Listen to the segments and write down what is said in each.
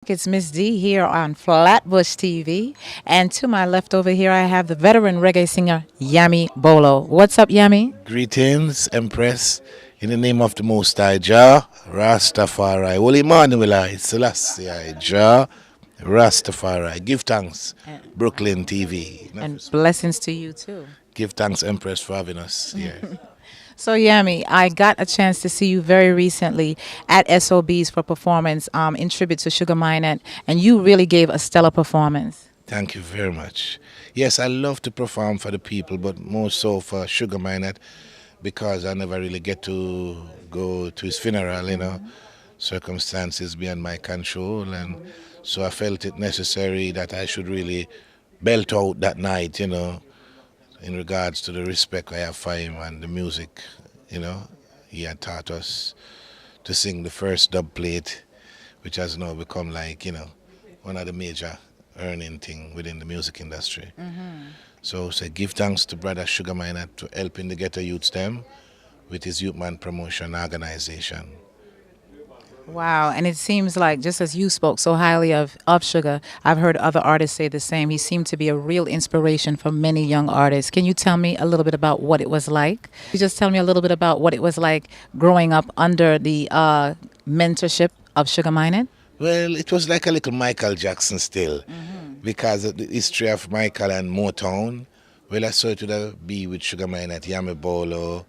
It's Miss D here on Flatbush TV. And to my left over here, I have the veteran reggae singer, Yami Bollo. What's up, Yami? Greetings, Empress, in the name of the Most High Jah, Rastafari, Holy Emmanuel, Selassie, Jah, Rastafari. Give thanks, And, Brooklyn TV. and blessings to you, too. Give thanks, Empress, for having us here. So, Yami, I got a chance to see you very recently at SOBs for performance in tribute to Sugar Minott, and you really gave a stellar performance. Thank you very much. Yes, I love to perform for the people, but more so for Sugar Minott because I never really get to go to his funeral. Circumstances beyond my control, and so I felt it necessary that I should really belt out that night, in regards to the respect I have for him and the music, you know. He had taught us to sing the first dub plate, which has now become like, one of the major earning thing within the music industry. So say give thanks to Brother Sugar Minott to helping the ghetto youths them with his Youth Man Promotion Organization. Wow, and it seems like just as you spoke so highly of Sugar, I've heard other artists say the same. He seemed to be a real inspiration for many young artists. Can you tell me a little bit about what it was like? You just tell me a little bit about what it was like growing up under the mentorship of Sugar Minott? Well, it was like a little Michael Jackson still, because of the history of Michael and Motown. Well, I saw it would be with Sugar Minott, Yami Bollo,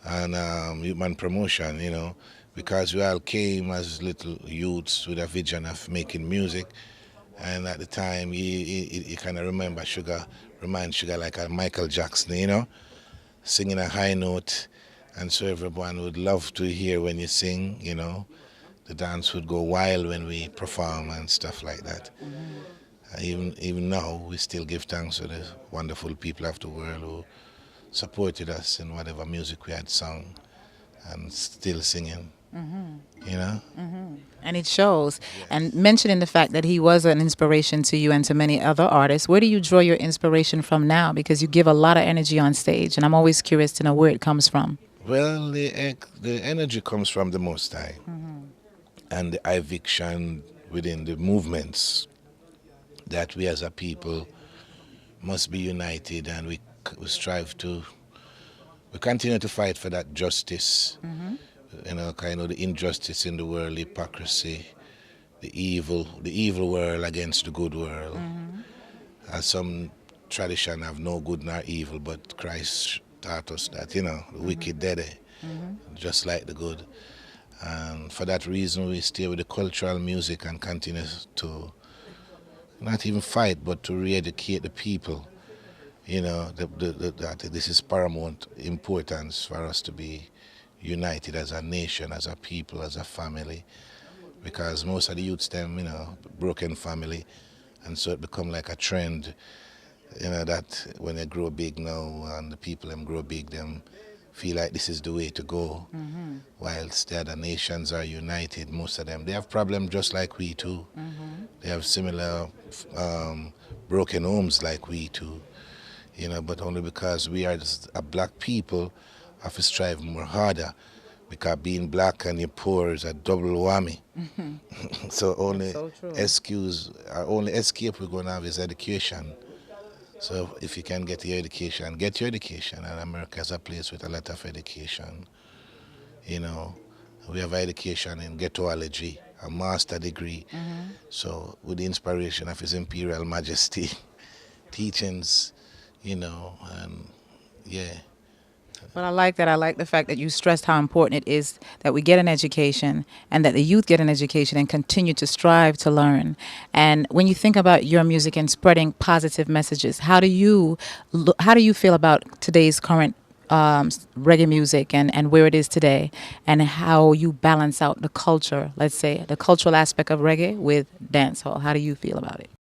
and Youth Man Promotion, because we all came as little youths with a vision of making music. And at the time, you kind of remind Sugar like a Michael Jackson, singing a high note. And so everyone would love to hear when you sing. The dance would go wild when we perform and stuff like that. Even now, we still give thanks to the wonderful people of the world who supported us in whatever music we had sung and still singing. You know? And it shows. And mentioning the fact that he was an inspiration to you and to many other artists, where do you draw your inspiration from now? Because you give a lot of energy on stage, and I'm always curious to know where it comes from. Well, the energy comes from the Most High and the eviction within the movements that we as a people must be united, and we strive we continue to fight for that justice. Kind of the injustice in the world, hypocrisy, the evil world against the good world. As some tradition have no good nor evil, but Christ taught us that, the wicked dead, just like the good. And for that reason, we stay with the cultural music and continue to not even fight, but to re-educate the people. That this is paramount importance for us to be united as a nation, as a people, as a family, because most of the youths them, broken family, and so it become like a trend, that when they grow big now and the people them grow big, them feel like this is the way to go, whilst the other nations are united. Most of them, they have problems just like we too. They have similar broken homes like we too, but only because we are just a black people have to strive more harder, because being black and you're poor is a double whammy. So only So true. only escape we're going to have is education. So if you can get your education, get your education. And America is a place with a lot of education. We have education in ghettoology, a master degree. So with the inspiration of His Imperial Majesty, teachings, and yeah. But I like that. I like the fact that you stressed how important it is that we get an education and that the youth get an education and continue to strive to learn. And when you think about your music and spreading positive messages, how do you feel about today's current reggae music and where it is today, and how you balance out the culture, let's say the cultural aspect of reggae with dancehall? How do you feel about it?